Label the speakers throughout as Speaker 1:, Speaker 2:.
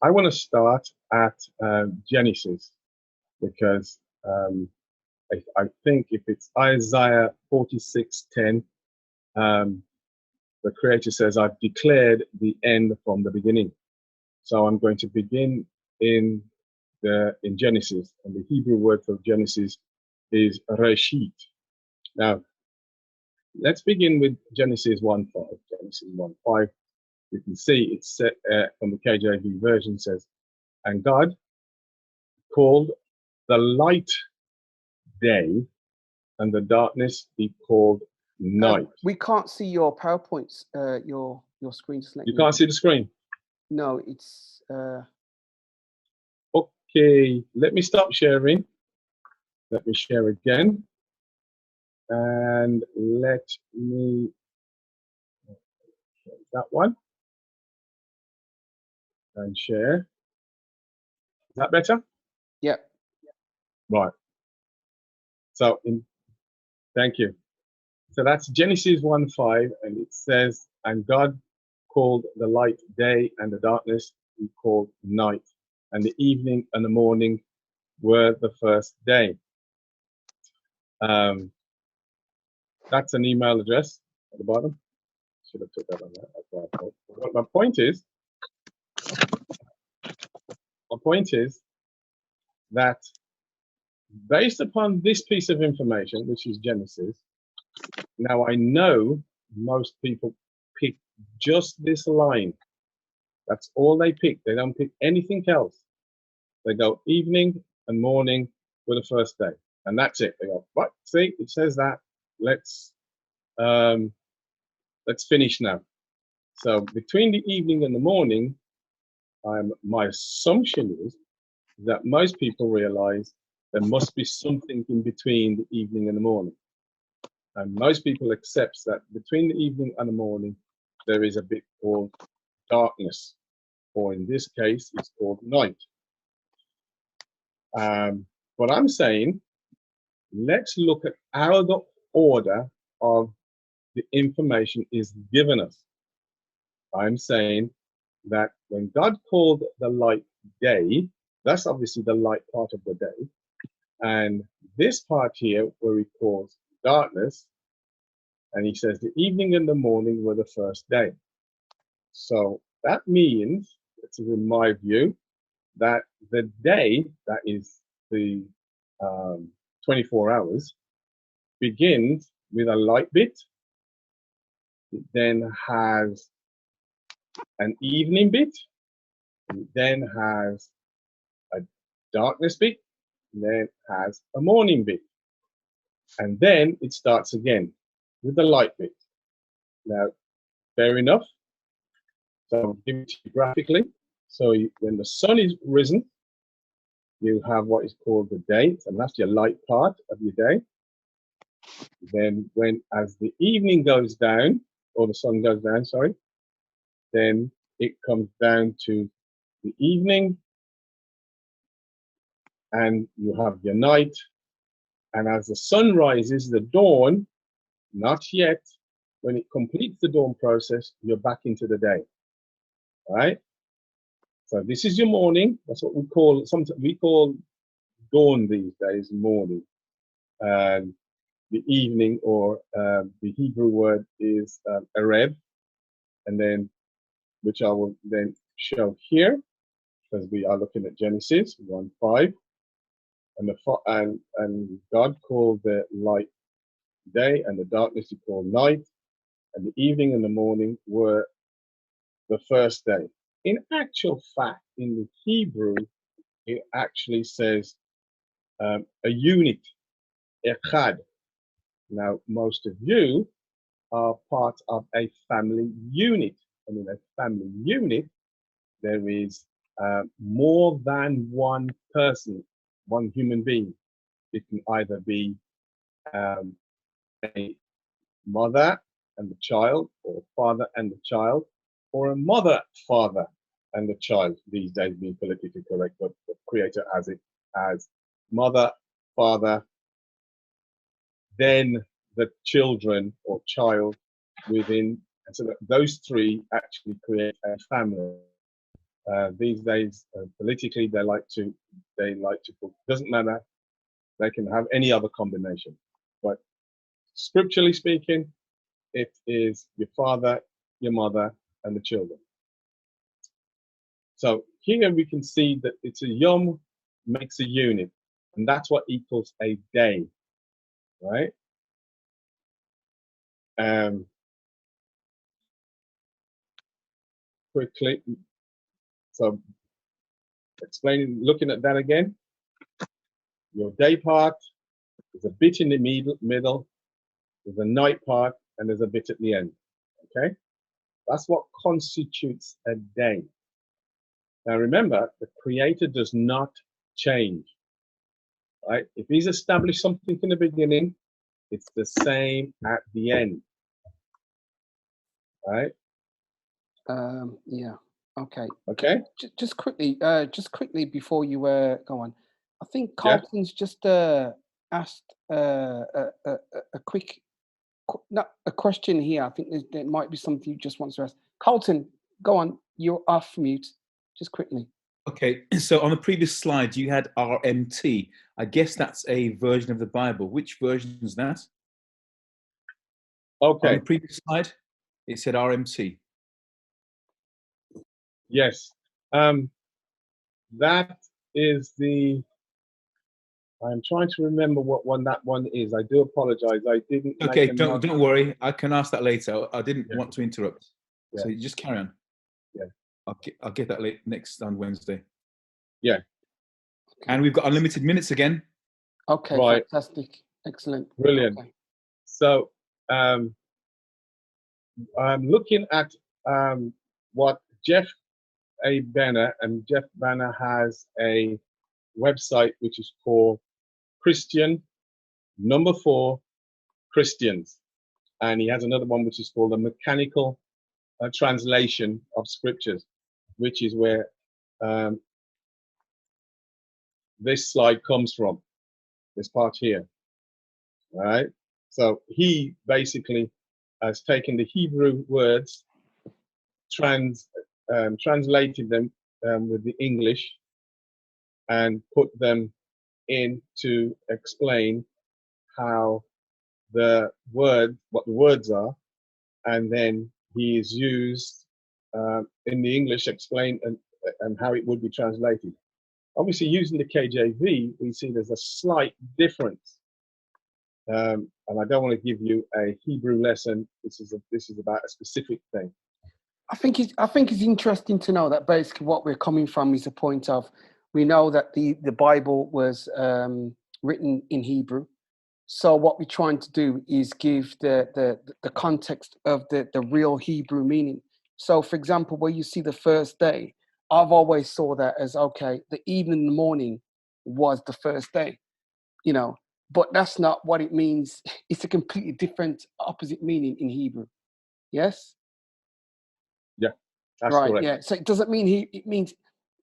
Speaker 1: I want to start at Genesis because I think if it's Isaiah 46:10, um, the Creator says, "I've declared the end from the beginning." So I'm going to begin in in Genesis, and the Hebrew word for Genesis is Reshit. Now, let's begin with Genesis 1:5. Genesis 1:5. You can see it's set from the KJV version says, "And God called the light day, and the darkness He called night."
Speaker 2: We can't see your PowerPoints, your screen. Just
Speaker 1: you can't see the screen?
Speaker 2: No, it's.
Speaker 1: Okay, let me stop sharing. Let me share again. And let me that one and share. Is that better?
Speaker 2: Yeah.
Speaker 1: Right. So thank you. So that's Genesis 1:5, and it says, "And God called the light day, and the darkness He called night, and the evening and the morning were the first day." That's an email address at the bottom. Should have put that on there. My point is that based upon this piece of information, which is Genesis, now I know most people pick just this line. That's all they pick. They don't pick anything else. They go evening and morning were the first day, and that's it. They go, what? See, it says that. Let's finish now. So between the evening and the morning, my assumption is that most people realize there must be something in between the evening and the morning. And most people accept that between the evening and the morning, there is a bit called darkness, or in this case, it's called night. What I'm saying, let's look at how the order of the information is given us. I'm saying that when God called the light day, that's obviously the light part of the day. And this part here, where he calls darkness, and he says the evening and the morning were the first day. So that means, it's in my view, that the day, that is the 24 hours, begins with a light bit. It then has an evening bit. It then has a darkness bit. And then has a morning bit. And then it starts again with the light bit. Now, fair enough. So I'll give it to you graphically. So when the sun is risen, you have what is called the day, and that's your light part of your day. Then as the evening goes down, or the sun goes down, sorry, then it comes down to the evening, and you have your night. And as the sun rises, the dawn, not yet, when it completes the dawn process, you're back into the day. All right? So this is your morning. That's what we call, sometimes we call dawn these days, morning. And the evening, or the Hebrew word is Erev, and then, which I will then show here, because we are looking at Genesis 1:5, and God called the light day, and the darkness He called night, and the evening and the morning were the first day. In actual fact, in the Hebrew, it actually says a unit, echad. Now, most of you are part of a family unit, and in a family unit, there is more than one person, one human being. It can either be a mother and the child, or father and the child, or a mother, father, and the child, these days being politically correct, but the Creator has it as mother, father, then the children or child within, and so that those three actually create a family. These days, politically, they like to put, doesn't matter. They can have any other combination, but scripturally speaking, it is your father, your mother, and the children. So here we can see that it's a yom makes a unit, and that's what equals a day, right? Quickly, so explaining, looking at that again, your day part, there's a bit in the middle, there's a night part, and there's a bit at the end, okay? That's what constitutes a day. Now remember, the Creator does not change, right? If He's established something in the beginning, it's the same at the end, right?
Speaker 2: Yeah. Okay.
Speaker 1: Okay.
Speaker 2: Just quickly, before you go on, I think
Speaker 1: Yeah.
Speaker 2: Carlton's just asked a quick, not a question here. I think there might be something you just want to ask. Carlton, go on. You're off mute. Just quickly.
Speaker 3: Okay, so on the previous slide, you had RMT. I guess that's a version of the Bible. Which version is that?
Speaker 1: Okay.
Speaker 3: On the previous slide, it said RMT.
Speaker 1: Yes. That is the. I'm trying to remember what one that one is. I do apologize. I didn't.
Speaker 3: Okay, don't worry. I can ask that later. I didn't want to interrupt.
Speaker 1: Yeah.
Speaker 3: So you just carry on.
Speaker 1: Yeah.
Speaker 3: I'll get that next on Wednesday.
Speaker 1: Yeah.
Speaker 3: And we've got unlimited minutes again.
Speaker 2: Okay,
Speaker 1: right.
Speaker 2: Fantastic. Excellent.
Speaker 1: Brilliant.
Speaker 2: Okay.
Speaker 1: So I'm looking at what Jeff A. Banner, and Jeff Banner has a website which is called Christian4 Christians. And he has another one which is called a mechanical translation of scriptures, which is where this slide comes from, this part here. All right. So he basically has taken the Hebrew words, translated them with the English, and put them in to explain how what the words are, and then he is used in the English explain and how it would be translated. Obviously, using the KJV, we see there's a slight difference. And I don't want to give you a Hebrew lesson. This is about a specific thing.
Speaker 2: I think it's interesting to know that basically what we're coming from is a point of, we know that the Bible was written in Hebrew. So what we're trying to do is give the context of the real Hebrew meaning. So for example, where you see the first day, I've always saw that as, okay, the evening and the morning was the first day, you know, but that's not what it means. It's a completely different opposite meaning in Hebrew. Yes?
Speaker 1: Yeah, that's
Speaker 2: right,
Speaker 1: correct.
Speaker 2: yeah. So it doesn't mean it means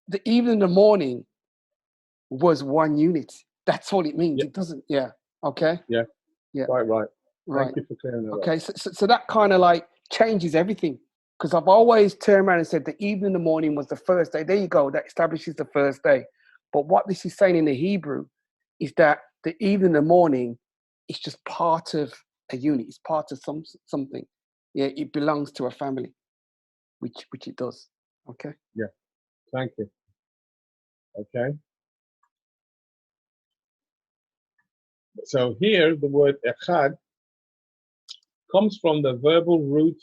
Speaker 2: the evening and the morning was one unit. That's all it means.
Speaker 1: Yeah.
Speaker 2: It doesn't, yeah. Okay.
Speaker 1: Yeah.
Speaker 2: Yeah.
Speaker 1: Quite right.
Speaker 2: Right.
Speaker 1: Thank you for clearing that up.
Speaker 2: Okay, so that kind of like changes everything, because I've always turned around and said the evening and the morning was the first day. There you go, that establishes the first day. But what this is saying in the Hebrew is that the evening and the morning is just part of a unit. It's part of something. Yeah, it belongs to a family, which it does. Okay.
Speaker 1: Yeah. Thank you. Okay. So here the word echad comes from the verbal root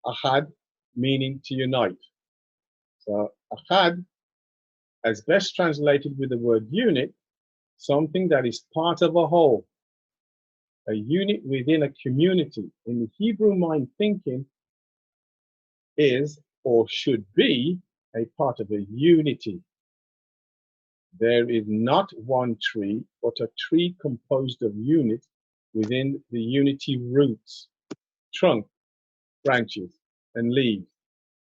Speaker 1: ahad, meaning to unite. So ahad, as best translated with the word unit, something that is part of a whole, a unit within a community. In the Hebrew mind, thinking is or should be a part of a unity. There is not one tree, but a tree composed of units within the unity roots, trunk, branches, and leaves.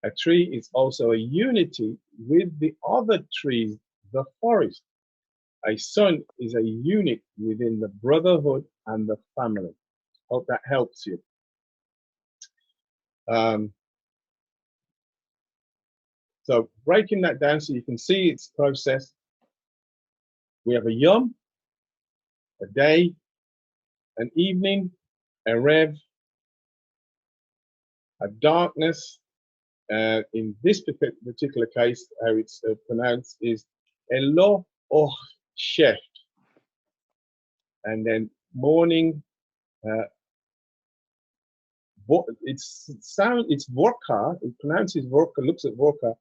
Speaker 1: A tree is also a unity with the other trees, the forest. A son is a unit within the brotherhood and the family. Hope that helps you. So breaking that down so you can see its process. We have a yom, a day, an evening, a rev, a darkness. In this particular case, how it's pronounced is Elo Och Sheft. And then morning, it's Vorka, it pronounces Vorka, looks at Vorka,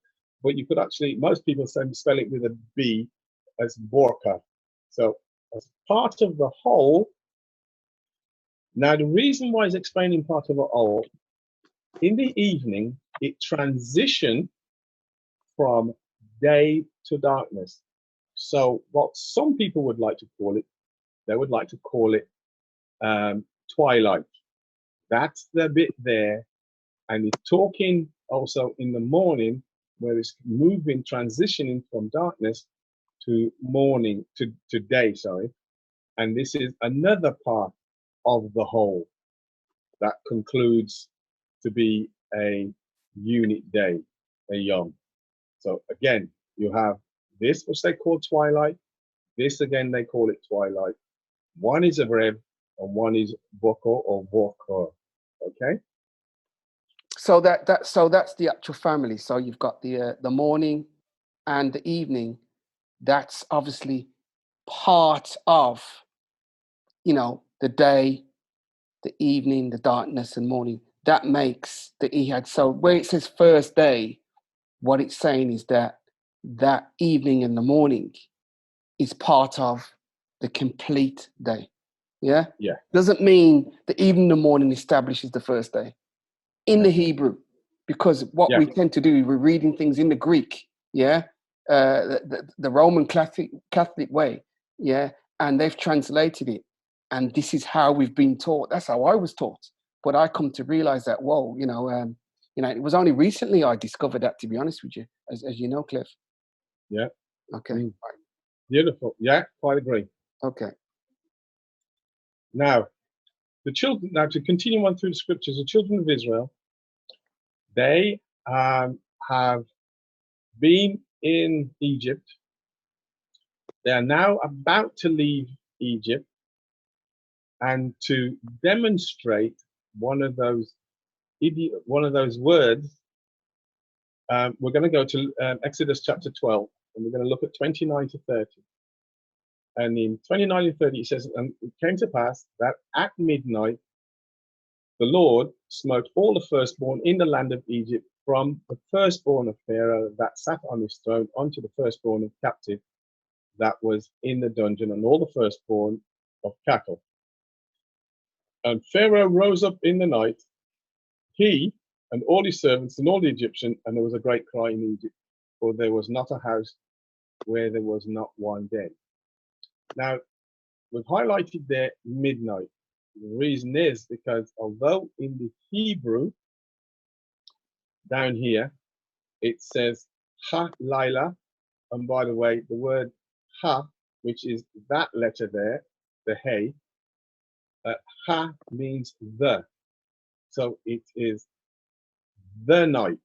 Speaker 1: but you could actually, most people spell it with a B as Vorka. So as part of the whole, now the reason why it's explaining part of the whole, in the evening, it transitioned from day to darkness. So what some people would like to call it, they would like to call it twilight. That's the bit there. And it's talking also in the morning, where it's moving, transitioning from darkness to morning, to day, sorry. And this is another part of the whole that concludes to be a unit day, a yom. So again, you have this, which they call twilight. This again, they call it twilight. One is a rev, and one is voko or vokor. Okay.
Speaker 2: So that's the actual family. So you've got the morning and the evening. That's obviously part of, you know, the day, the evening, the darkness, and morning. That makes the Ehad. So where it says first day, what it's saying is that that evening and the morning is part of the complete day. Yeah?
Speaker 1: Yeah.
Speaker 2: Doesn't mean the evening and the morning establishes the first day in the Hebrew, because what we tend to do, we're reading things in the Greek, the Roman Catholic way, and they've translated it, and this is how we've been taught. That's how I was taught, but I come to realize that it was only recently I discovered that. To be honest with you, as you know, Cliff.
Speaker 1: Yeah.
Speaker 2: Okay.
Speaker 1: Beautiful. Yeah, quite agree.
Speaker 2: Okay.
Speaker 1: Now, to continue on through the scriptures, the children of Israel, they have been in Egypt. They are now about to leave Egypt, and to demonstrate one of those words, we're going to go to Exodus chapter 12, and we're going to look at 29 to 30. And in 29 and 30, it says, and it came to pass that at midnight, the Lord smote all the firstborn in the land of Egypt, from the firstborn of Pharaoh that sat on his throne unto the firstborn of captive that was in the dungeon, and all the firstborn of cattle. And Pharaoh rose up in the night, he and all his servants and all the Egyptians, and there was a great cry in Egypt, for there was not a house where there was not one dead. Now, we've highlighted there midnight. The reason is because although in the Hebrew, down here, it says ha laila, and by the way, the word ha, which is that letter there, the hey, ha means the. So it is the night.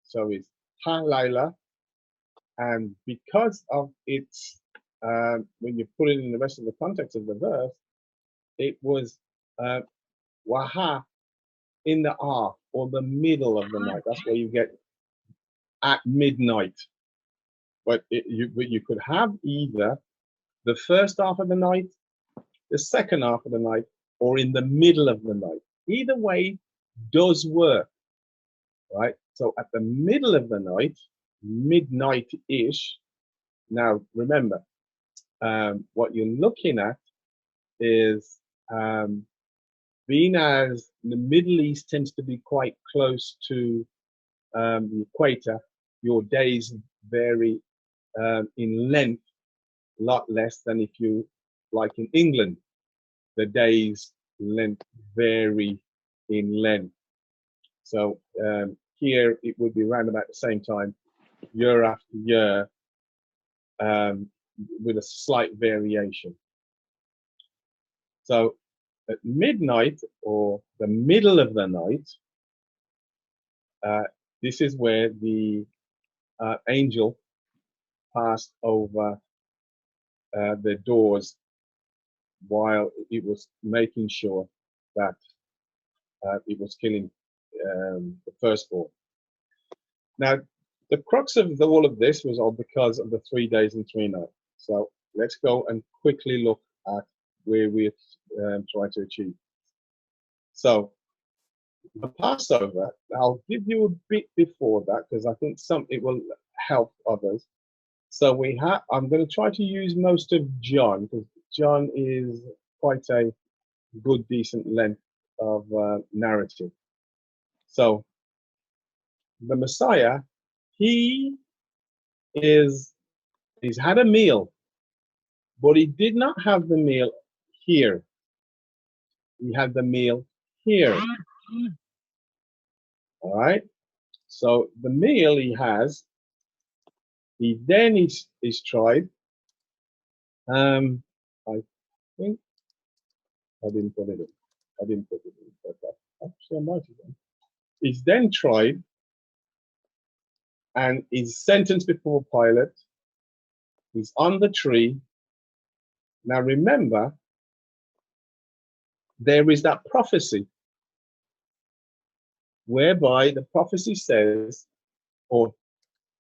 Speaker 1: So it's ha laila, and because of its, when you put it in the rest of the context of the verse, it was waha, in the half or the middle of the night. That's where you get at midnight. But you could have either the first half of the night, the second half of the night, or in the middle of the night. Either way does work, right? So at the middle of the night, midnight-ish. Now remember, what you're looking at is being as the Middle East tends to be quite close to the equator, your days vary in length a lot less than if you, like in England, the days length vary in length. So here it would be around about the same time, year after year, with a slight variation. So at midnight or the middle of the night, this is where the angel passed over the doors while it was making sure that it was killing the firstborn. Now, the crux of all of this was all because of the 3 days and 3 nights. So let's go and quickly look at where we're trying to achieve. So the Passover, I'll give you a bit before that because I think it will help others. So I'm going to try to use most of John because John is quite a good, decent length of narrative. So the Messiah, he's had a meal, but he did not have the meal here. He had the meal here. All right. So the meal he has, he then is tried. I think I didn't put it in. I didn't put it in. But actually, I might have done. He's then tried and is sentenced before Pilate. He's on the tree. Now remember, there is that prophecy whereby the prophecy says, or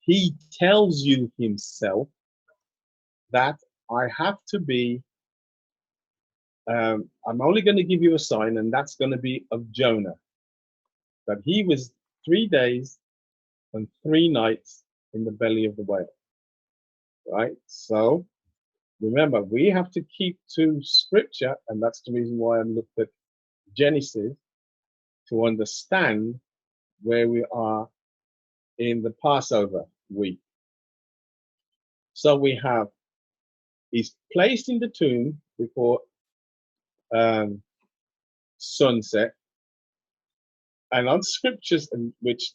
Speaker 1: he tells you himself, that I have to be, I'm only going to give you a sign, and that's going to be of Jonah. That he was 3 days and 3 nights in the belly of the whale. Right? So remember, we have to keep to scripture, and that's the reason why I looked at Genesis to understand where we are in the Passover week. So we have, he's placed in the tomb before sunset, and on scriptures, in which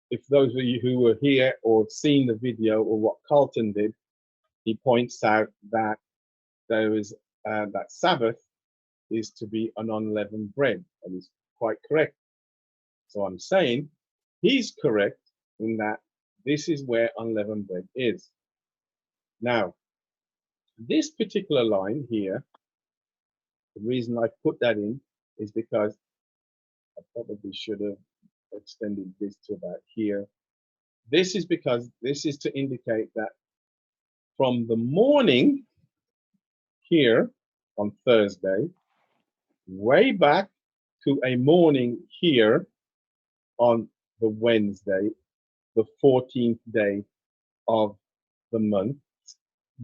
Speaker 1: if those of you who were here or seen the video or what Carlton did, he points out that there is that Sabbath is to be an unleavened bread, and he's quite correct. So I'm saying he's correct in that this is where unleavened bread is. Now, this particular line here, the reason I put that in is because I probably should have extended this to about here. This is because this is to indicate that from the morning here on Thursday, way back to a morning here on the Wednesday, the 14th day of the month,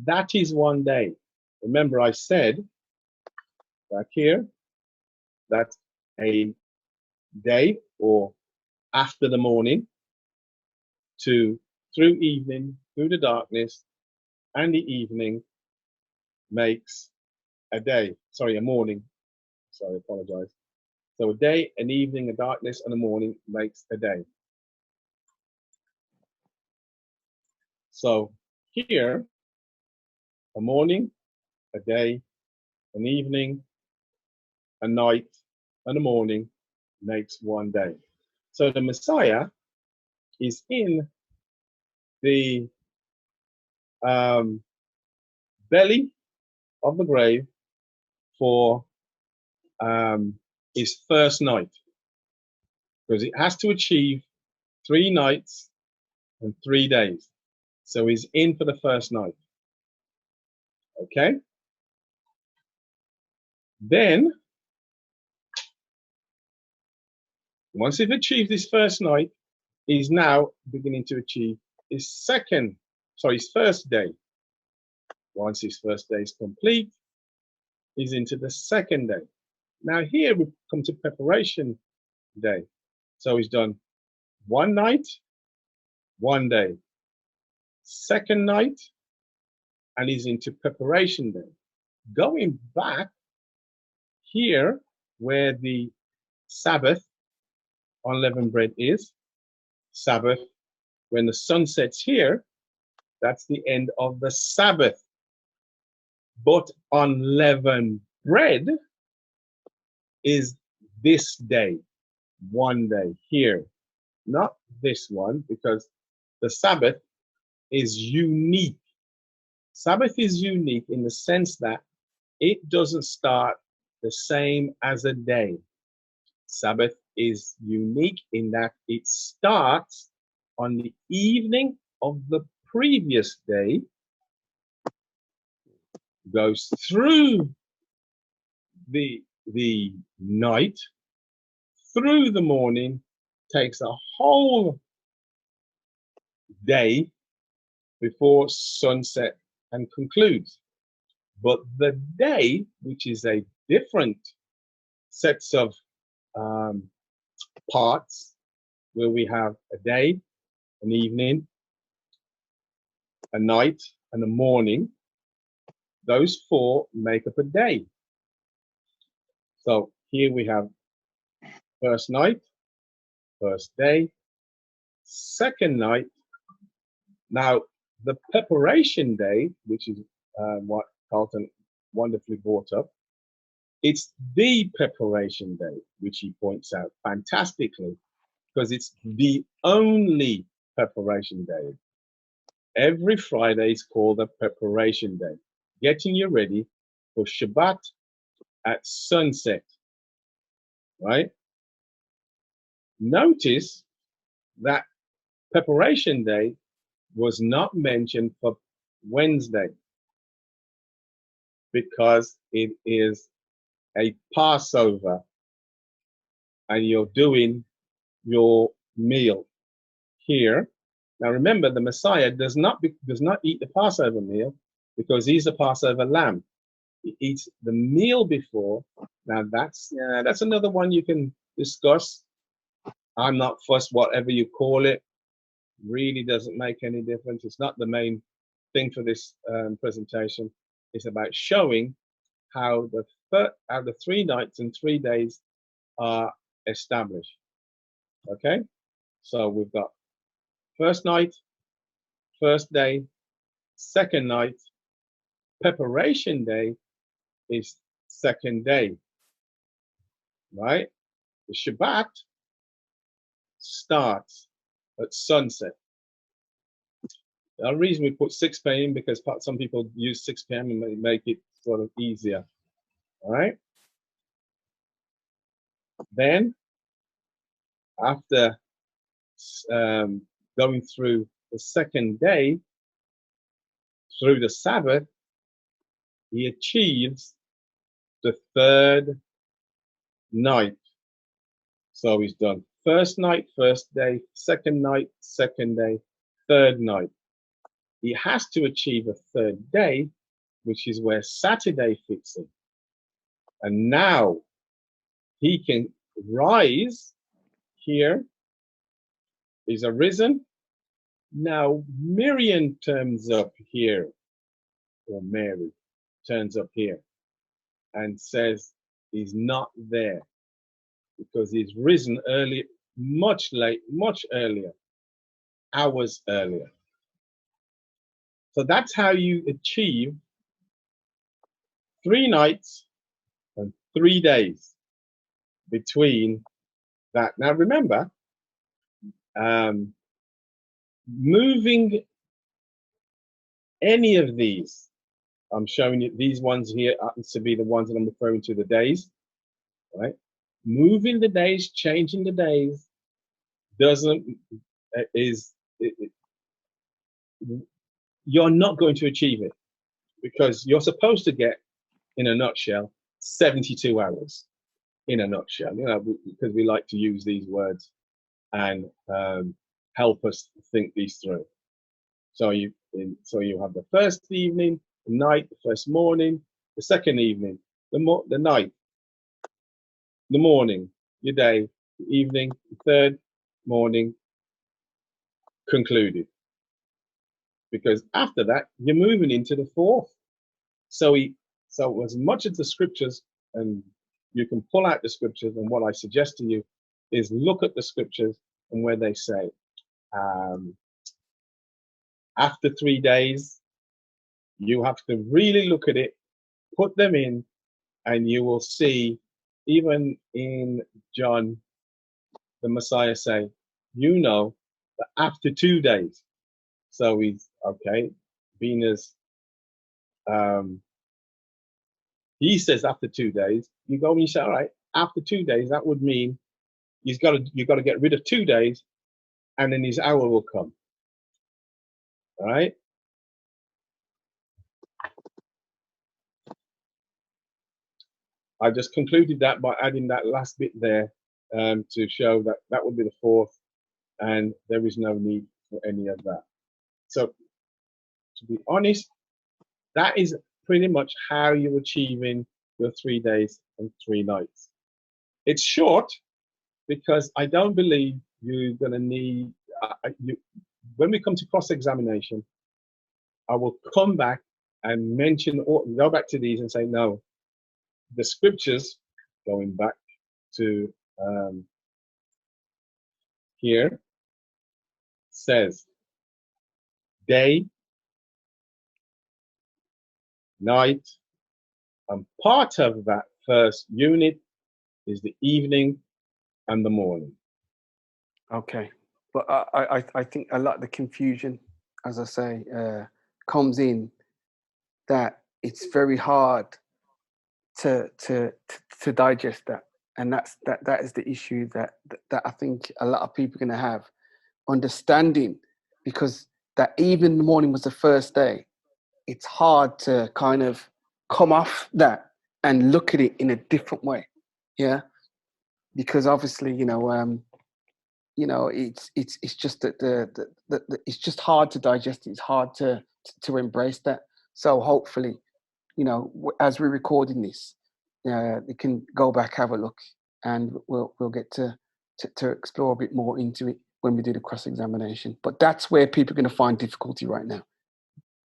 Speaker 1: that is 1 day. Remember, I said back here, that's a day or after the morning to through evening, through the darkness, and the evening makes a day. Sorry, a morning. Sorry, I apologize. So a day, an evening, a darkness, and a morning makes a day. So here, a morning, a day, an evening, a night, and a morning makes 1 day. So the Messiah is in the belly of the grave for his first night, because it has to achieve 3 nights and 3 days. So he's in for the first night. Okay? Then, once he's achieved his first night, he's now beginning to achieve his first day. Once his first day is complete, he's into the second day. Now here we come to preparation day. So he's done 1 night, 1 day. Second night, and he's into preparation day. Going back here where the Sabbath unleavened bread is, Sabbath, when the sun sets here, that's the end of the Sabbath. But unleavened bread is this day, 1 day here, not this one, because the Sabbath is unique. Sabbath is unique in the sense that it doesn't start the same as a day. Sabbath is unique in that it starts on the evening of the previous day, goes through the night, through the morning, takes a whole day before sunset and concludes. But the day, which is a different sets of parts, where we have a day, an evening, a night, and a morning, those four make up a day. So here we have first night, first day, second night. Now, the preparation day, which is what Carlton wonderfully brought up, it's the preparation day, which he points out fantastically, because it's the only preparation day. Every Friday is called a preparation day, getting you ready for Shabbat at sunset, right? Notice that preparation day was not mentioned for Wednesday because it is a Passover and you're doing your meal here. Now remember, the Messiah does not eat the Passover meal because he's a Passover lamb. He eats the meal before. Now that's another one you can discuss. I'm not fussed, whatever you call it, really doesn't make any difference. It's not the main thing for this presentation. It's about showing how the 3 nights and 3 days are established. Okay, so we've got first night, first day, second night. Preparation day is second day, right? The Shabbat starts at sunset. The reason we put 6 p.m. because some people use 6 p.m. and make it sort of easier. All right. Then, after going through the second day, through the Sabbath, he achieves the third night. So he's done first night, first day, second night, second day, third night. He has to achieve a third day, which is where Saturday fits in. And now he can rise here. He's arisen. Now Miriam turns up here, or Mary turns up here and says he's not there because he's risen early, much earlier, hours earlier. So that's how you achieve 3 nights and 3 days between that. Now remember, moving any of these, I'm showing you these ones here happens to be the ones that I'm referring to, the days, right? Moving the days, changing the days you're not going to achieve it because you're supposed to get, in a nutshell, 72 hours in a nutshell, because we like to use these words and help us think these through. So you have the first evening, the night, the first morning, the second evening, the night, the morning, your day, the evening, the third morning, concluded. Because after that, you're moving into the fourth. So as much as the scriptures, and you can pull out the scriptures, and what I suggest to you is look at the scriptures and where they say, after 3 days, you have to really look at it, put them in, and you will see, even in John, the Messiah say, that after 2 days, So he's okay. Venus. He says after 2 days. You go and you say, all right. After 2 days, that would mean you've got to get rid of 2 days, and then his hour will come. All right. I just concluded that by adding that last bit there to show that that would be the fourth, and there is no need for any of that. So, to be honest, that is pretty much how you're achieving your 3 days and 3 nights. It's short because I don't believe you're going to need, when we come to cross-examination, I will come back and mention, or go back to these and say, no, the scriptures, going back to here, says day, night, and part of that first unit is the evening and the morning.
Speaker 2: Okay, but I think a lot of the confusion, as I say, comes in that it's very hard to digest that, and that is the issue that I think a lot of people are going to have understanding, because that even the morning was the first day. It's hard to kind of come off that and look at it in a different way, yeah, because obviously it's just that the it's just hard to digest it. It's hard to embrace that. So hopefully, as we're recording this, they can go back, have a look, and we'll get to explore a bit more into it when we do the cross-examination. But that's where people are going to find difficulty right now.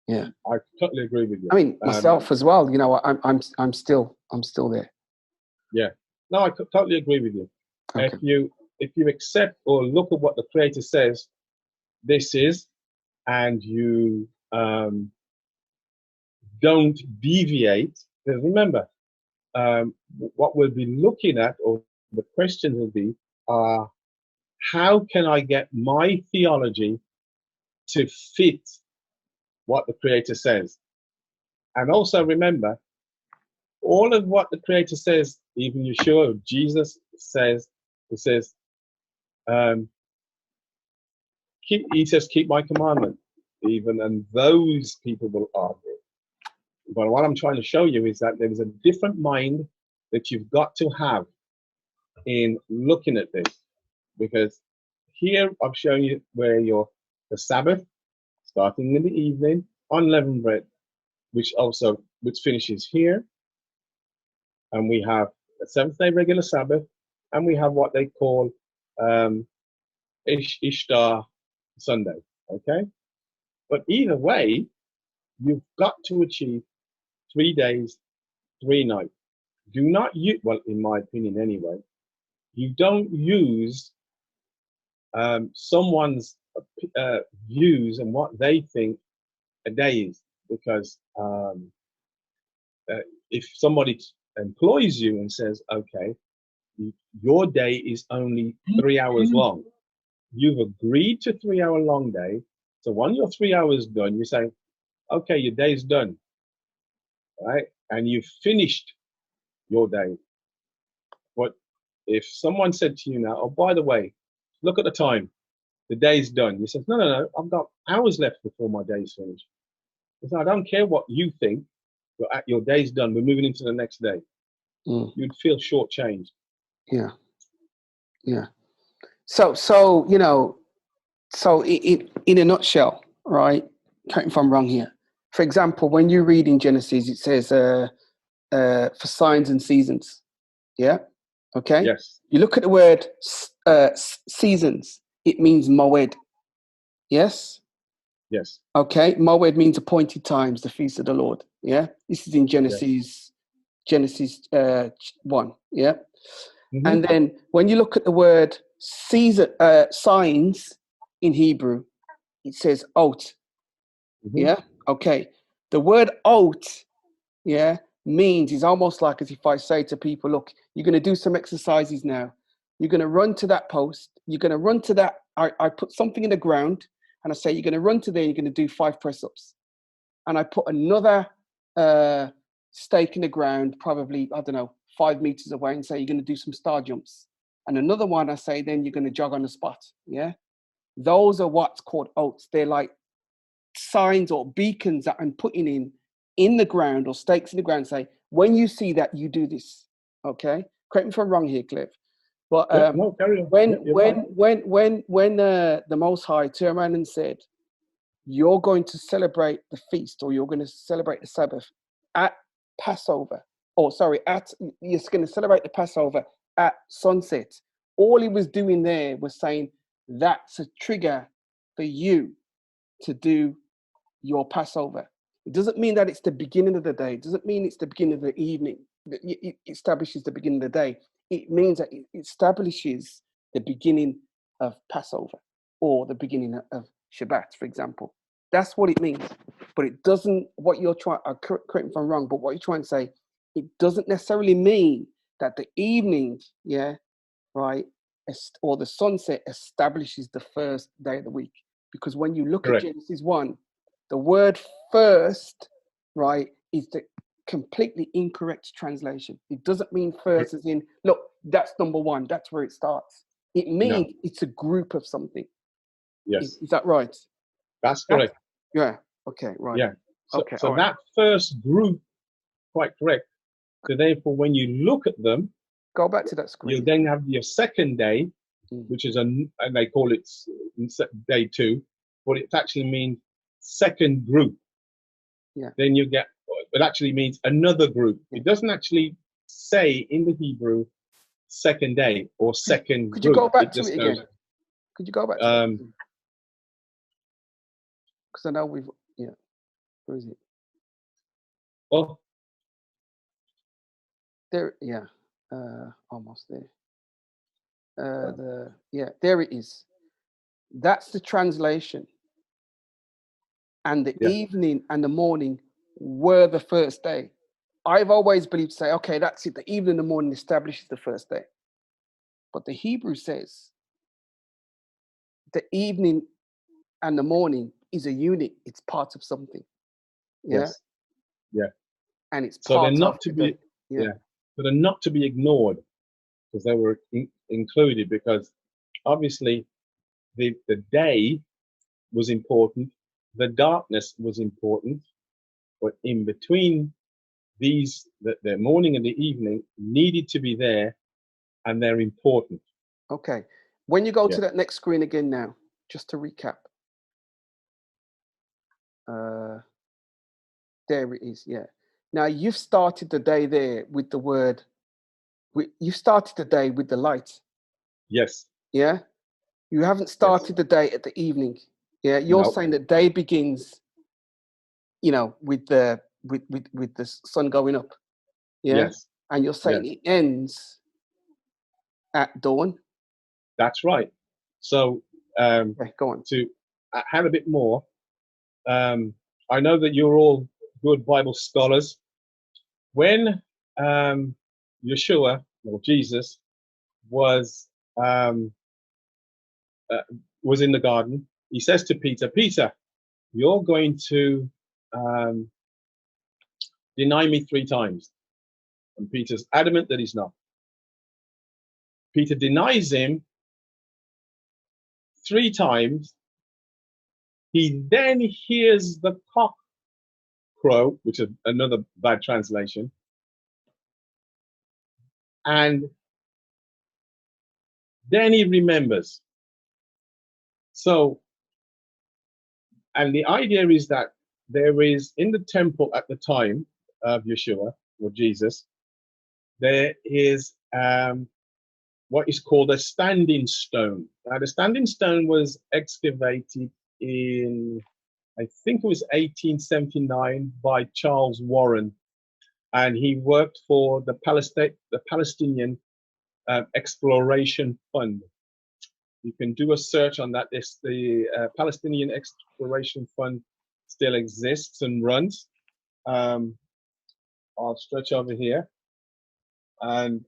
Speaker 2: Yeah,
Speaker 1: I totally agree with you.
Speaker 2: I mean, myself as well. I'm still there.
Speaker 1: Yeah, no, I totally agree with you.
Speaker 2: Okay.
Speaker 1: If you accept or look at what the Creator says this is, and you don't deviate, because remember, what we'll be looking at, or the questions will be, how can I get my theology to fit what the Creator says? And also remember, all of what the Creator says, even Yeshua, Jesus says, he says, keep my commandment, even, and those people will argue. But what I'm trying to show you is that there is a different mind that you've got to have in looking at this, because here I've shown you where the Sabbath, starting in the evening, unleavened bread, which finishes here, and we have a 7th-day regular Sabbath, and we have what they call Ishtar Sunday. Okay, but either way, you've got to achieve 3 days, 3 nights. Do not use, well, in my opinion anyway, you don't use someone's views and what they think a day is, because if somebody employs you and says, okay, your day is only 3 hours long, you've agreed to 3 hour long day. So when your 3 hours done, you say, okay, your day's done, right? And you've finished your day. But if someone said to you now, oh, by the way, look at the time, the day's done. You say, no, I've got hours left before my day's finished. He said, I don't care what you think, your day's done, we're moving into the next day. You'd feel shortchanged.
Speaker 2: Yeah. So in a nutshell, right? Correct me if I'm wrong here. For example, when you read in Genesis, it says for signs and seasons. Yeah. Okay.
Speaker 1: Yes.
Speaker 2: You look at the word seasons. It means moed. Yes.
Speaker 1: Yes.
Speaker 2: Okay. Moed means appointed times, the feast of the Lord. Yeah. This is in Genesis. Yes. Genesis 1. Yeah. Mm-hmm. And then when you look at the word season, signs in Hebrew, it says ot. Mm-hmm. Yeah. Okay. The word ot, yeah, means is almost like as if I say to people, look, you're going to do some exercises now. You're going to run to that post. You're going to run to that. I put something in the ground. and I say, you're going to run to there, you're going to do 5 press-ups. And I put another stake in the ground, probably, I don't know, 5 meters away, and say, you're going to do some star jumps. And another one, I say, then you're going to jog on the spot. Yeah. Those are what's called oaths. They're like signs or beacons that I'm putting in the ground, or stakes in the ground, say, when you see that, you do this. Okay. Correct me if I'm wrong here, Cliff. But
Speaker 1: no, carry on.
Speaker 2: when the Most High turned around and said, you're going to celebrate the feast, or you're going to celebrate the Sabbath at Passover, you're going to celebrate the Passover at sunset. All he was doing there was saying, that's a trigger for you to do your Passover. It doesn't mean that it's the beginning of the day. It doesn't mean it's the beginning of the evening. It establishes the beginning of the day. It means that it establishes the beginning of Passover, or the beginning of Shabbat, for example. That's what it means. But it doesn't, what you're trying, correct me if I'm wrong, but what you're trying to say, it doesn't necessarily mean that the evening, or the sunset establishes the first day of the week. Because when you look
Speaker 1: Correct.
Speaker 2: at Genesis 1, the word first, is the completely incorrect translation. It doesn't mean first as in, look, that's number one, that's where it starts. It means it's a group of something.
Speaker 1: Yes.
Speaker 2: Is that right?
Speaker 1: That's correct.
Speaker 2: Yeah. Okay, right.
Speaker 1: Yeah. So,
Speaker 2: Okay.
Speaker 1: so
Speaker 2: Right.
Speaker 1: that first group, quite correct. So therefore, when you look at them,
Speaker 2: Go back to that screen.
Speaker 1: you then have your second day, which is and they call it day 2, but it actually means second group.
Speaker 2: Yeah.
Speaker 1: Then you get, it actually means another group. It doesn't actually say in the Hebrew second day or second
Speaker 2: Could
Speaker 1: group.
Speaker 2: you go back
Speaker 1: it
Speaker 2: to
Speaker 1: just
Speaker 2: it
Speaker 1: goes,
Speaker 2: again? Could you go back to it? Because I know where is it?
Speaker 1: Oh,
Speaker 2: There, almost there. There it is. That's the translation. And the evening and the morning were the first day. I've always believed to say, okay, that's it. The evening and the morning establishes the first day. But the Hebrew says the evening and the morning is a unit. It's part of something. Yeah.
Speaker 1: yes. Yeah.
Speaker 2: And it's
Speaker 1: So they're
Speaker 2: part
Speaker 1: not
Speaker 2: of
Speaker 1: to
Speaker 2: the
Speaker 1: be,
Speaker 2: day. Yeah.
Speaker 1: but they're not to be ignored, because they were included, because obviously the day was important, the darkness was important, but in between these, the morning and the evening needed to be there, and they're important.
Speaker 2: Okay. When you go
Speaker 1: Yeah.
Speaker 2: to that next screen again now, just to recap. There it is. Yeah. Now you've started the day there with the word. You started the day with the light.
Speaker 1: Yes.
Speaker 2: Yeah. You haven't started the day at the evening. Yeah. You're saying the day begins, with the sun going up. Yeah.
Speaker 1: Yes.
Speaker 2: And you're saying it ends at dawn.
Speaker 1: That's right. So
Speaker 2: Go on.
Speaker 1: to add a bit more, I know that you're all good Bible scholars. When Yeshua, or Jesus, was in the garden, he says to Peter, Peter, you're going to deny me 3 times. And Peter's adamant that he's not. Peter denies him 3 times. He then hears the cock crow, which is another bad translation. And then he remembers. So, and the idea is that there is, in the temple at the time of Yeshua, or Jesus, there is what is called a standing stone. Now, the standing stone was excavated in, I think it was 1879, by Charles Warren, and he worked for the Palestinian Exploration Fund. You can do a search on that. The Palestinian Exploration Fund still exists and runs. I'll stretch over here, and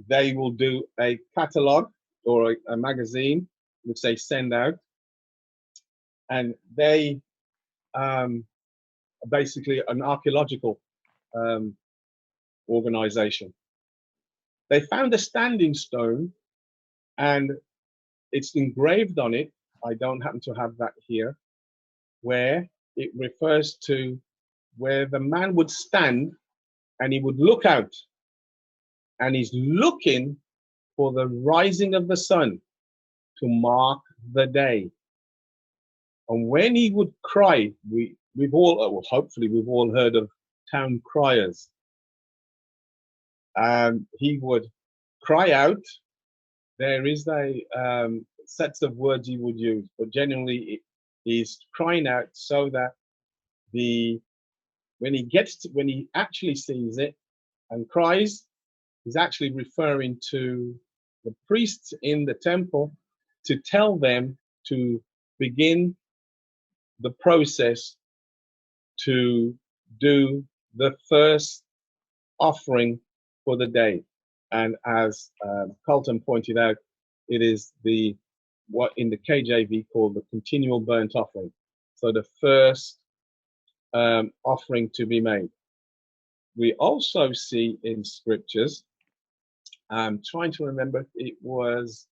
Speaker 1: they will do a catalog or a magazine which they send out, and they are basically an archaeological organization. They found a standing stone, and it's engraved on it. I don't happen to have that here, where it refers to where the man would stand and he would look out, and he's looking for the rising of the sun to mark the day. And when he would cry, we've all, well, hopefully we've all heard of town criers. He would cry out. There is a sets of words he would use, but generally he's crying out so that when he actually sees it and cries, he's actually referring to the priests in the temple to tell them to begin the process to do the first offering for the day. And as Carlton pointed out, it is what in the KJV called the continual burnt offering. So the first offering to be made. We also see in scriptures, I'm trying to remember, it was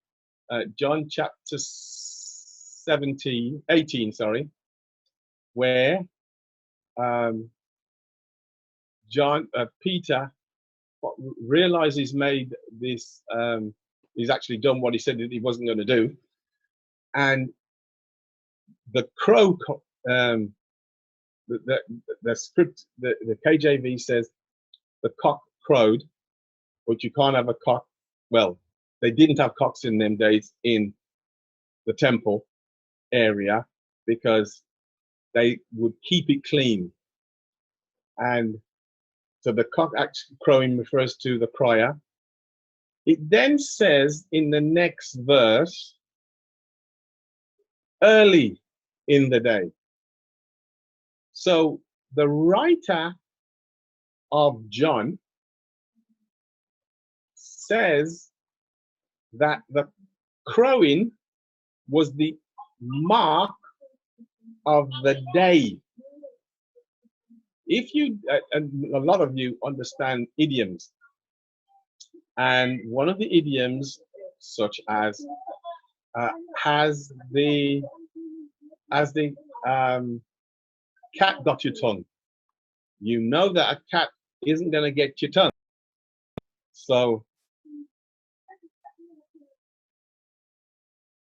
Speaker 1: John chapter 18, sorry, where Peter realized he's made this, he's actually done what he said that he wasn't going to do. And the crow, the script, the KJV says the cock crowed, but you can't have a cock. Well, they didn't have cocks in them days in the temple area because they would keep it clean. And so the cock actually crowing refers to the crier. It then says in the next verse, early in the day. So the writer of John says that the crowing was the mark of the day. If you, and a lot of you understand idioms, and one of the idioms, such as has the cat got your tongue, you know that a cat isn't going to get your tongue. So,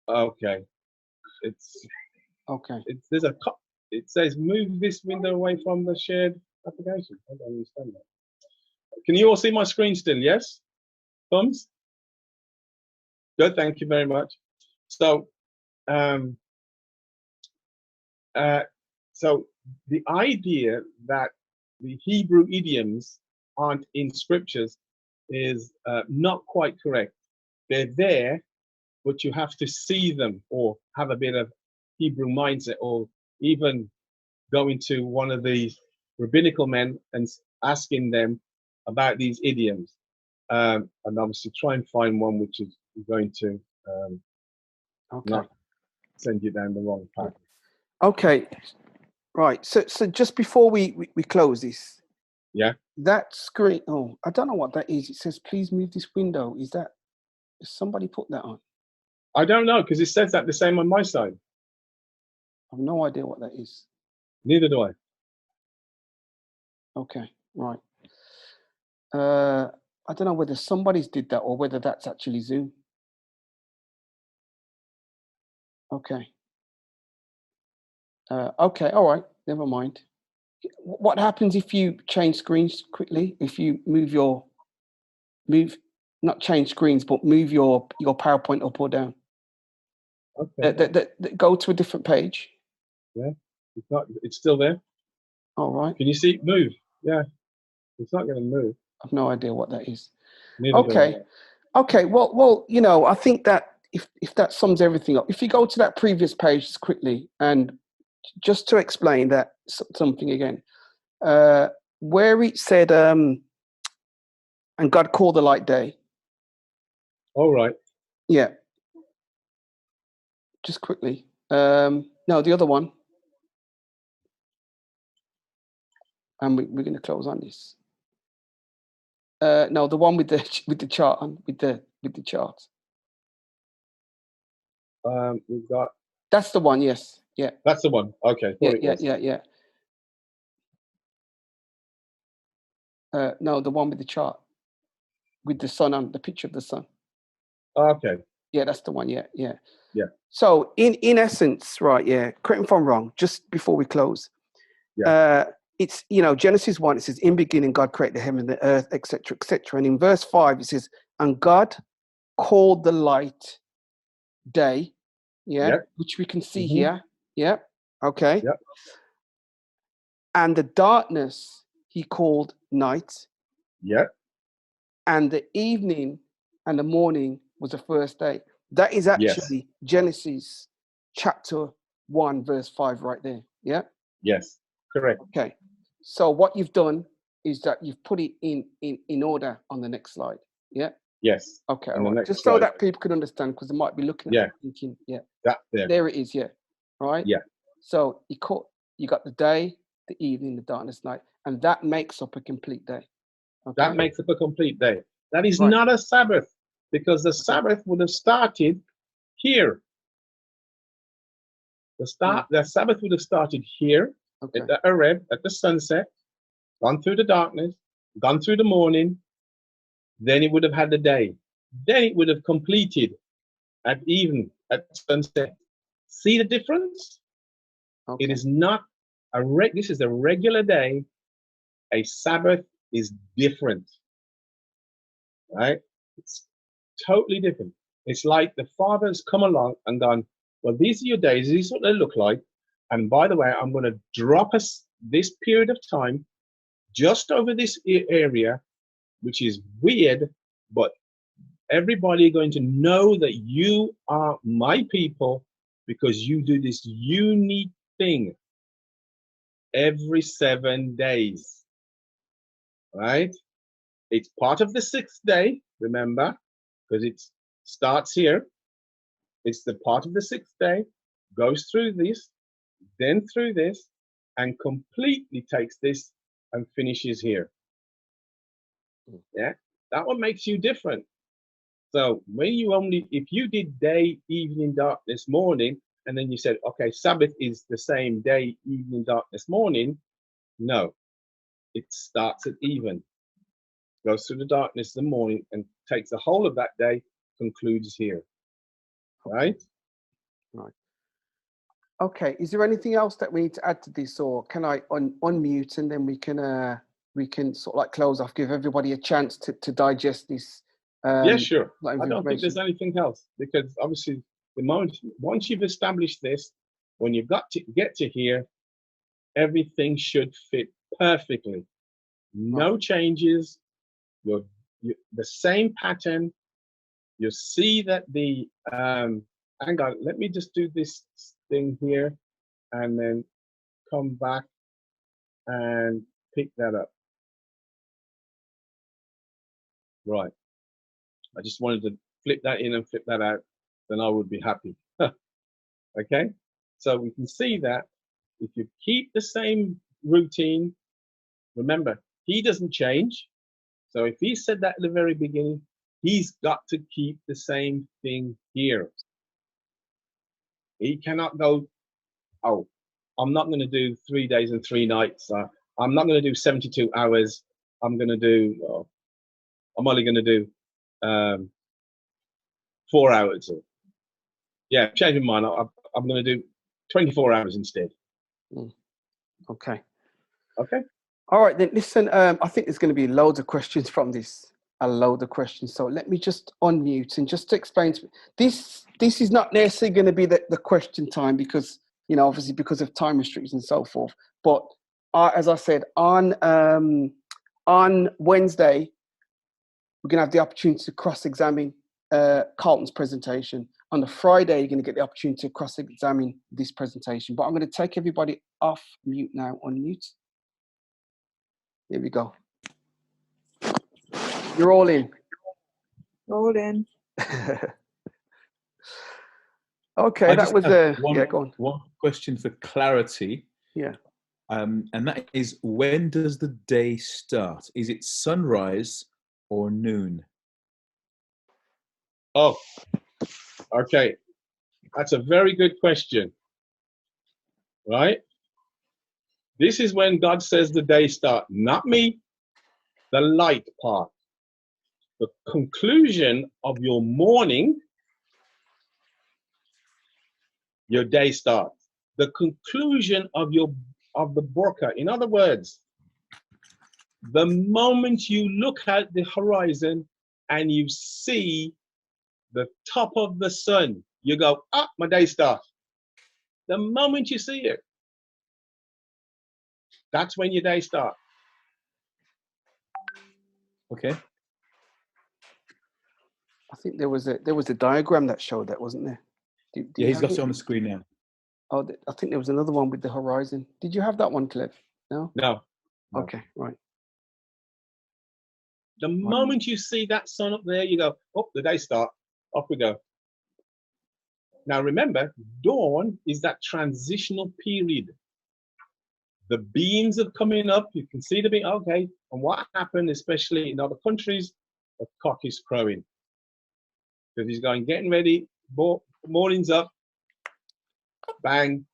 Speaker 1: okay, there's a, it says move this window away from the shared application. I don't understand that. Can you all see my screen still? Yes? Thumbs? Good, thank you very much. So, so the idea that the Hebrew idioms aren't in scriptures is not quite correct. They're there, but you have to see them or have a bit of Hebrew mindset, or even go into one of these rabbinical men and asking them about these idioms. And obviously try and find one which is going to not send you down the wrong path.
Speaker 2: Okay, right. So just before we close this,
Speaker 1: yeah,
Speaker 2: that screen. Oh, I don't know what that is. It says please move this window. Is somebody put that on?
Speaker 1: I don't know, because it says that the same on my side.
Speaker 2: I have no idea what that is.
Speaker 1: Neither do I.
Speaker 2: Okay, right. I don't know whether somebody's did that or whether that's actually Zoom. Okay. Okay, all right, never mind. What happens if you change screens quickly? If you not change screens, but move your PowerPoint up or down?
Speaker 1: Okay.
Speaker 2: Go to a different page.
Speaker 1: Yeah, it's still there.
Speaker 2: All right.
Speaker 1: Can you see it move? Yeah, it's not going to move.
Speaker 2: I've no idea what that is.
Speaker 1: Neither
Speaker 2: okay. Okay. Well, you know, I think that if that sums everything up, if you go to that previous page quickly, and just to explain that something again, where it said, and God called the light day.
Speaker 1: All right.
Speaker 2: Yeah. Just quickly. No, the other one. And we're going to close on this. No, the one with the chart on, with the chart.
Speaker 1: We've got.
Speaker 2: That's the one. Yes. Yeah.
Speaker 1: That's the one. Okay.
Speaker 2: Yeah. No, the one with the chart, with the sun on, the picture of the sun.
Speaker 1: Okay.
Speaker 2: Yeah, that's the one. Yeah.
Speaker 1: Yeah.
Speaker 2: So in essence, right? Yeah. Correct me if I'm wrong. Just before we close.
Speaker 1: Yeah.
Speaker 2: It's, Genesis 1. It says, "In beginning, God created the heaven and the earth, etc., etc." And in verse 5, it says, "And God called the light day." Yeah.
Speaker 1: Yep.
Speaker 2: Which we can see here. Yeah. Okay.
Speaker 1: Yep.
Speaker 2: And the darkness He called night.
Speaker 1: Yep.
Speaker 2: And the evening and the morning was the first day. That is actually Genesis chapter 1, verse 5 right there. Yeah?
Speaker 1: Yes, correct.
Speaker 2: Okay. So what you've done is that you've put it in order on the next slide. Yeah?
Speaker 1: Yes.
Speaker 2: Okay,
Speaker 1: on
Speaker 2: all right. Just
Speaker 1: slide.
Speaker 2: so that people could understand, because they might be looking at it thinking,
Speaker 1: that there.
Speaker 2: There it is, yeah. Right?
Speaker 1: Yeah.
Speaker 2: So you got the day, the evening, the darkness, night, and that makes up a complete day. Okay?
Speaker 1: That makes up a complete day. That is
Speaker 2: Right.
Speaker 1: not a Sabbath, because the Sabbath would have started here. The Sabbath would have started here at the Areb, at the sunset, gone through the darkness, gone through the morning, then it would have had the day. Then it would have completed at even, at sunset. See the difference?
Speaker 2: Okay.
Speaker 1: It is not this is a regular day. A Sabbath is different, right? It's totally different. It's like the Father's come along and gone, well, these are your days. This is what they look like. And by the way, I'm going to drop us this period of time just over this area, which is weird, but everybody going to know that you are my people because you do this unique thing every 7 days, right? It's part of the 6th day, remember, because it starts here. It's the part of the 6th day, goes through this, then through this, and completely takes this and finishes here. Yeah, that one makes you different. So when if you did day, evening, darkness, morning, and then you said, okay, Sabbath is the same day, evening, darkness, morning. No, it starts at even, goes through the darkness, the morning, and takes the whole of that day, concludes here. Right?
Speaker 2: Right. Okay. Is there anything else that we need to add to this, or can I unmute and then we can sort of like close off, give everybody a chance to digest this?
Speaker 1: Yeah, sure. I don't think there's anything else, because obviously the moment once you've established this, when you've got to get to here, everything should fit perfectly. No changes. You're the same pattern. You see that the hang on, let me just do this thing here and then come back and pick that up. Right. I just wanted to flip that in and flip that out, then I would be happy. Okay, so we can see that if you keep the same routine, remember, he doesn't change. So if he said that at the very beginning, he's got to keep the same thing here. He cannot go, oh, I'm not going to do 3 days and 3 nights. I'm not going to do 72 hours. I'm going to do, I'm only going to do 4 hours. Yeah, changing mine. I'm going to do 24 hours instead.
Speaker 2: Okay.
Speaker 1: Okay.
Speaker 2: All right, then listen, I think there's going to be loads of questions from this, a load of questions. So let me just unmute and just to explain to this is not necessarily going to be the question time because, obviously because of time restrictions and so forth. But as I said, on Wednesday, we're going to have the opportunity to cross-examine Carlton's presentation. On the Friday, you're going to get the opportunity to cross-examine this presentation. But I'm going to take everybody off mute now, unmute. Here we go. You're all in.
Speaker 4: All in.
Speaker 2: Okay,
Speaker 3: I
Speaker 2: that
Speaker 3: just
Speaker 2: was
Speaker 3: have
Speaker 2: yeah. Go on.
Speaker 3: one question for clarity,
Speaker 2: Yeah.
Speaker 3: and that is, when does the day start? Is it sunrise or noon?
Speaker 1: Oh, okay. That's a very good question, right? This is when God says the day start, not me, the light part. The conclusion of your morning, your day starts. The conclusion of the burqa. In other words, the moment you look at the horizon and you see the top of the sun, you go, ah, my day starts. The moment you see it, that's when your day starts.
Speaker 3: Okay.
Speaker 2: I think there was a diagram that showed that, wasn't there? Do
Speaker 3: Yeah,
Speaker 2: you
Speaker 3: he's
Speaker 2: have
Speaker 3: got
Speaker 2: it?
Speaker 3: it on the screen now.
Speaker 2: Oh, I think there was another one with the horizon. Did you have that one, Cliff? No.
Speaker 1: No.
Speaker 2: Okay. Right.
Speaker 1: The moment you see that sun up there, you go, oh, the day start. Off we go. Now remember, dawn is that transitional period. The beams are coming up. You can see the beam. Okay. And what happened, especially in other countries, the cock is crowing. Because he's going, getting ready. Morning's up. Bang.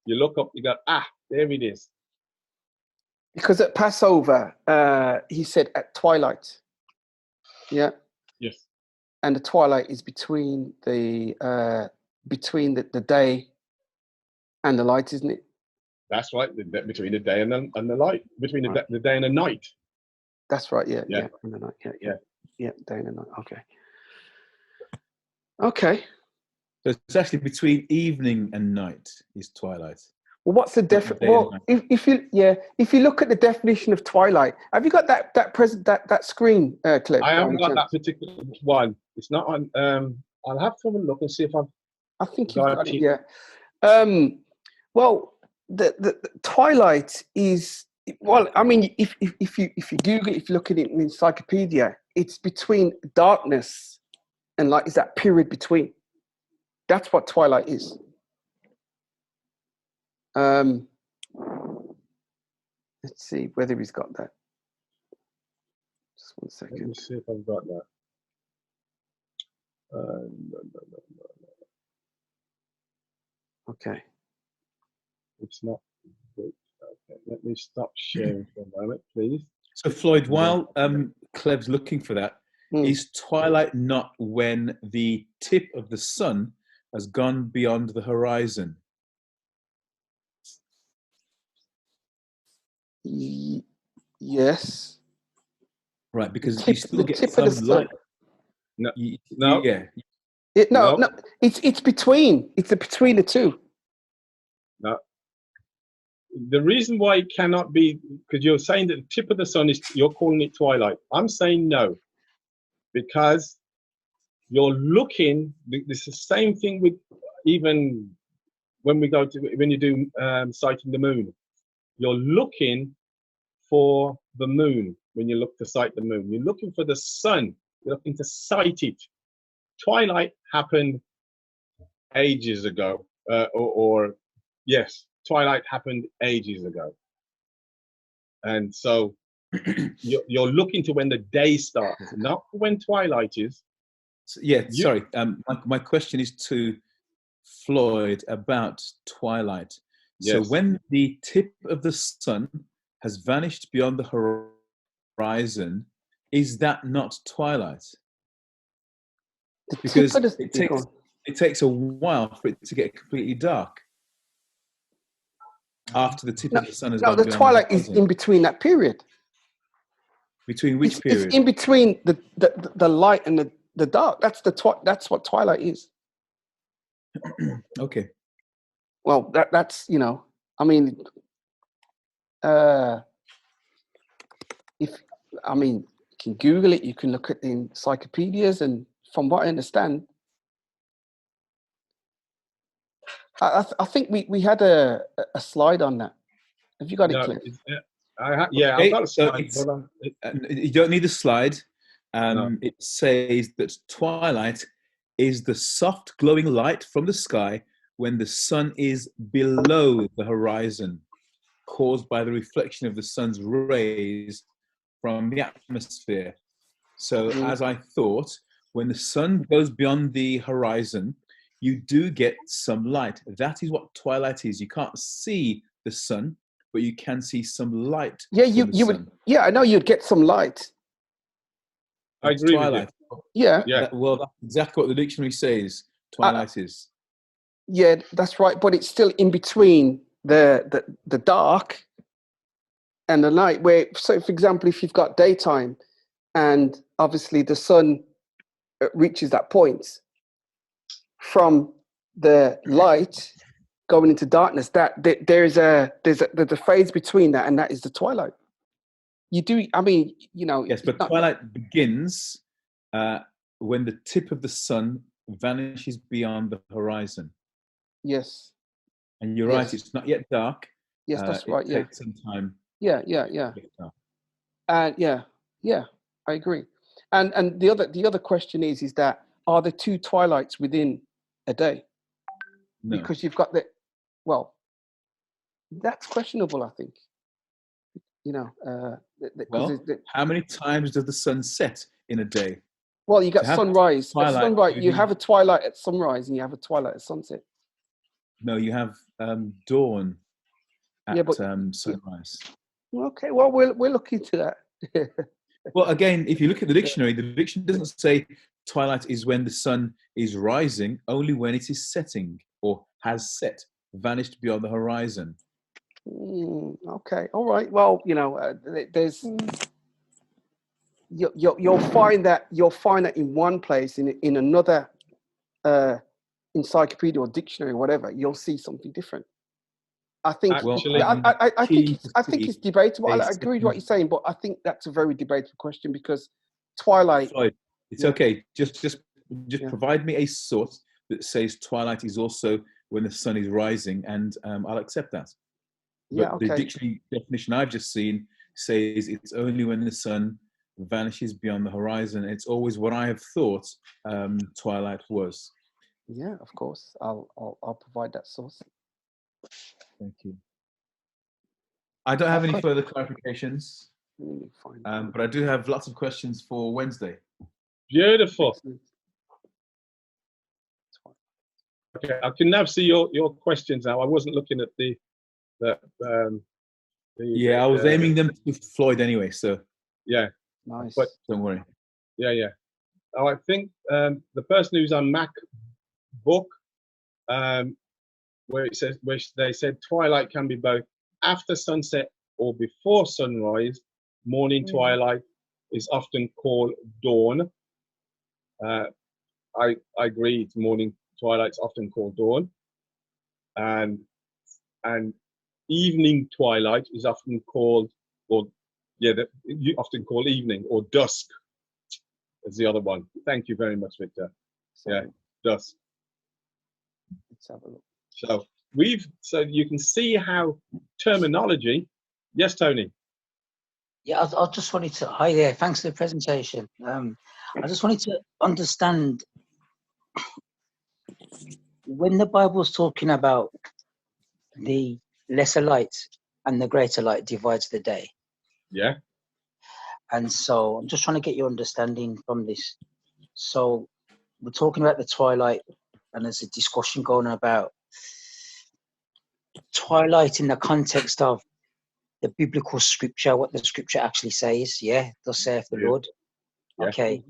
Speaker 1: You look up, you go, ah, there it is.
Speaker 2: Because at Passover, he said at twilight. Yeah.
Speaker 1: Yes.
Speaker 2: And the twilight is between the day and the light, isn't it?
Speaker 1: That's right. Between the day and the light. Between the day and the night.
Speaker 2: That's right. Yeah.
Speaker 1: Yeah.
Speaker 2: And the night.
Speaker 1: Yeah.
Speaker 2: Yeah. Day and the night. Okay. Okay.
Speaker 3: So it's actually between evening and night is twilight.
Speaker 2: Well, what's the well, if you look at the definition of twilight, have you got that screen, Cliff?
Speaker 1: I haven't got that particular one. It's not on. I'll have to have a look and see if
Speaker 2: I think you've got it. Yeah. Well, the twilight is, well, I mean, if you Google it, if you look at it in encyclopedia, it's between darkness and light. Is that period between? That's what twilight is. Let's see whether he's got that. Just 1 second.
Speaker 1: Let me see if I've got that. No.
Speaker 2: Okay.
Speaker 1: It's not good. Okay. Let me stop sharing for a moment, please.
Speaker 3: So Floyd, while Clev's looking for that, is twilight not when the tip of the sun has gone beyond the horizon?
Speaker 2: Yes.
Speaker 3: Right, because you still get some light.
Speaker 1: No.
Speaker 3: Yeah.
Speaker 2: No. It's between. It's between the two.
Speaker 1: No. The reason why it cannot be, because you're saying that the tip of the sun is, you're calling it twilight. I'm saying no, because you're looking. This is the same thing with even when you do sighting the moon. You're looking for the moon when you look to sight the moon. You're looking for the sun. You're looking to sight it. Twilight happened ages ago, yes, twilight happened ages ago. And so you're looking to when the day starts, not when twilight is.
Speaker 3: Sorry. My question is to Floyd about twilight. So when the tip of the sun has vanished beyond the horizon, is that not twilight? Because it takes a while for it to get completely dark after the tip of the sun has gone beyond the horizon.
Speaker 2: Twilight is in between that period.
Speaker 3: Between which period?
Speaker 2: It's in between the light and the dark. That's what twilight is.
Speaker 3: Okay.
Speaker 2: Well, that's I mean, you can Google it. You can look at the encyclopedias, and from what I understand, I think we had a slide on that. Have you got it, Cliff?
Speaker 1: I've got a slide.
Speaker 3: You don't need a slide. No. It says that twilight is the soft glowing light from the sky when the sun is below the horizon, caused by the reflection of the sun's rays from the atmosphere. So as I thought, when the sun goes beyond the horizon, you do get some light. That is what twilight is. You can't see the sun, but you can see some light.
Speaker 2: Yeah, you would. Yeah, I know you'd get some light.
Speaker 1: I agree with you.
Speaker 2: Yeah.
Speaker 3: Well, that's exactly what the dictionary says. Twilight is.
Speaker 2: Yeah, that's right. But it's still in between the dark and the light. Where, so for example, if you've got daytime, and obviously the sun reaches that point, from the light going into darkness, there's a phase between that, and that is the twilight. You do, I mean, you know.
Speaker 3: Yes, but twilight begins when the tip of the sun vanishes beyond the horizon.
Speaker 2: Yes.
Speaker 3: And you're right, it's not yet dark.
Speaker 2: Yes, that's right.
Speaker 3: It takes some time.
Speaker 2: Yeah. And I agree. And the other question is that, are there two twilights within a day?
Speaker 3: No.
Speaker 2: Because you've got that's questionable, I think. You know,
Speaker 3: how many times does the sun set in a day?
Speaker 2: Well, you got sunrise.
Speaker 3: Twilight,
Speaker 2: you have a twilight at sunrise, and you have a twilight at sunset.
Speaker 3: No, you have dawn at sunrise.
Speaker 2: Okay, well, we'll look into that.
Speaker 3: Well, again, if you look at the dictionary doesn't say twilight is when the sun is rising, only when it is setting or has set, vanished beyond the horizon.
Speaker 2: Okay, all right. Well, you know, there's you'll find that in one place, in another encyclopedia or dictionary, or whatever, you'll see something different. I think I think it's debatable. I agree with what you're saying, but I think that's a very debatable question, because twilight.
Speaker 3: It's okay. Just provide me a source that says twilight is also when the sun is rising, and I'll accept that. But the dictionary definition I've just seen says it's only when the sun vanishes beyond the horizon. It's always what I have thought twilight was.
Speaker 2: Yeah, of course. I'll provide that source.
Speaker 3: Thank you. I don't have any further clarifications, but I do have lots of questions for Wednesday.
Speaker 1: Beautiful. Okay, I can now see your questions now. I wasn't looking at the
Speaker 3: I was aiming them to Floyd anyway, so
Speaker 1: yeah,
Speaker 2: nice.
Speaker 1: But
Speaker 3: don't worry.
Speaker 1: Yeah. Oh, I think the person who's on MacBook, where they said twilight can be both after sunset or before sunrise. Morning twilight is often called dawn. I agree. It's morning twilight's often called dawn, and evening twilight is often called, often called evening, or dusk is the other one. Thank you very much, Victor. Dusk.
Speaker 2: Let's have a look.
Speaker 1: So you can see how terminology. Yes, Tony.
Speaker 4: Yeah, I just wanted to. Hi there. Thanks for the presentation. I just wanted to understand, when the Bible's talking about the lesser light and the greater light divides the day.
Speaker 1: Yeah.
Speaker 4: And so I'm just trying to get your understanding from this. So we're talking about the twilight, and there's a discussion going on about twilight in the context of the biblical scripture, what the scripture actually says. Yeah, thus saith the Lord. Yeah. Okay.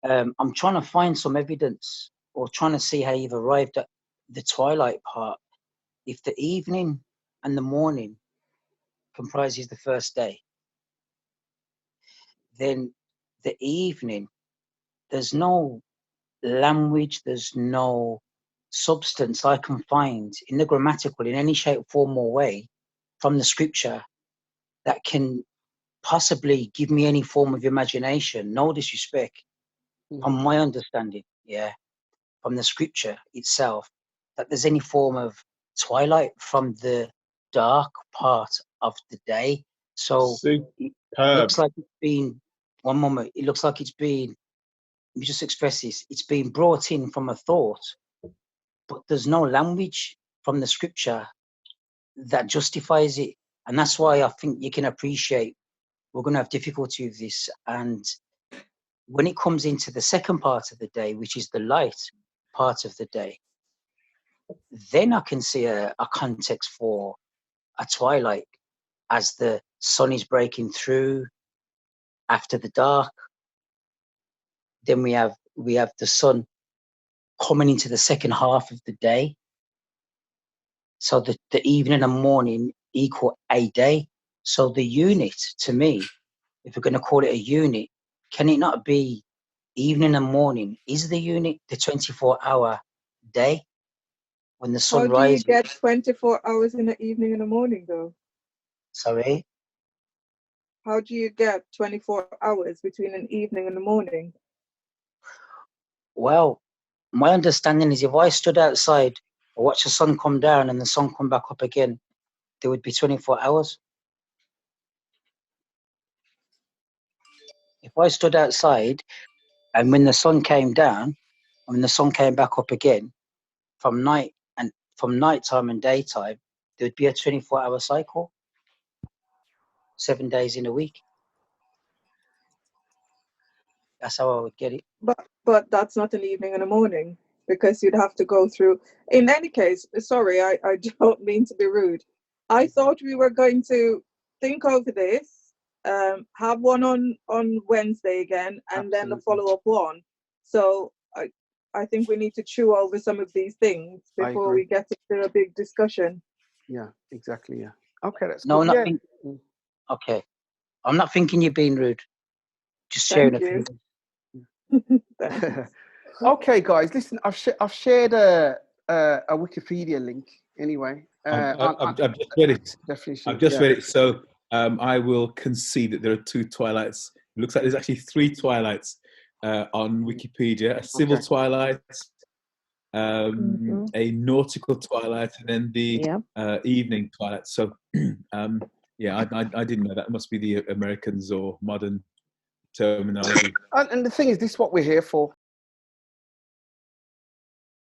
Speaker 4: I'm trying to find some evidence, or trying to see how you've arrived at the twilight part. If the evening and the morning comprises the first day, then the evening, there's no language, there's no substance I can find in the grammatical, in any shape, form, or way from the scripture that can possibly give me any form of imagination. No disrespect, from my understanding, from the scripture itself, that there's any form of twilight from the dark part of the day. So it looks like it's been, one moment, it looks like it's been me just express this. It's being brought in from a thought, but there's no language from the scripture that justifies it. And that's why I think you can appreciate we're going to have difficulty with this. And when it comes into the second part of the day, which is the light part of the day, then I can see a context for a twilight as the sun is breaking through after the dark. Then we have the sun coming into the second half of the day. So the evening and morning equal a day. So the unit, to me, if we're going to call it a unit, can it not be evening and morning? Is the unit the 24-hour day when the sun rises?
Speaker 5: How do you get 24 hours in the evening and the morning, though?
Speaker 4: Sorry?
Speaker 5: How do you get 24 hours between an evening and the morning?
Speaker 4: Well, my understanding is if I stood outside or watched the sun come down and the sun come back up again, there would be 24 hours. If I stood outside and when the sun came down, and when the sun came back up again, from nighttime and daytime, there would be a 24-hour cycle, 7 days in a week. That's how I would get it.
Speaker 5: But that's not an evening and a morning, because you'd have to go through. In any case, sorry, I don't mean to be rude. I thought we were going to think over this, have one on Wednesday again, and then the follow-up one. So I think we need to chew over some of these things before we get into a big discussion.
Speaker 2: Yeah, exactly. Yeah. Okay, that's
Speaker 4: no,
Speaker 2: good.
Speaker 4: Okay, I'm not thinking you're being rude. Just sharing a few.
Speaker 2: Okay, guys, listen. I've shared a Wikipedia link anyway.
Speaker 3: I've just read it. I've just read it. So I will concede that there are 2 twilights. It looks like there's actually 3 twilights on Wikipedia: a civil twilight, a nautical twilight, and then the evening twilight. So yeah, I didn't know that. It must be the Americans or modern terminology.
Speaker 2: And the thing is, this is what we're here for.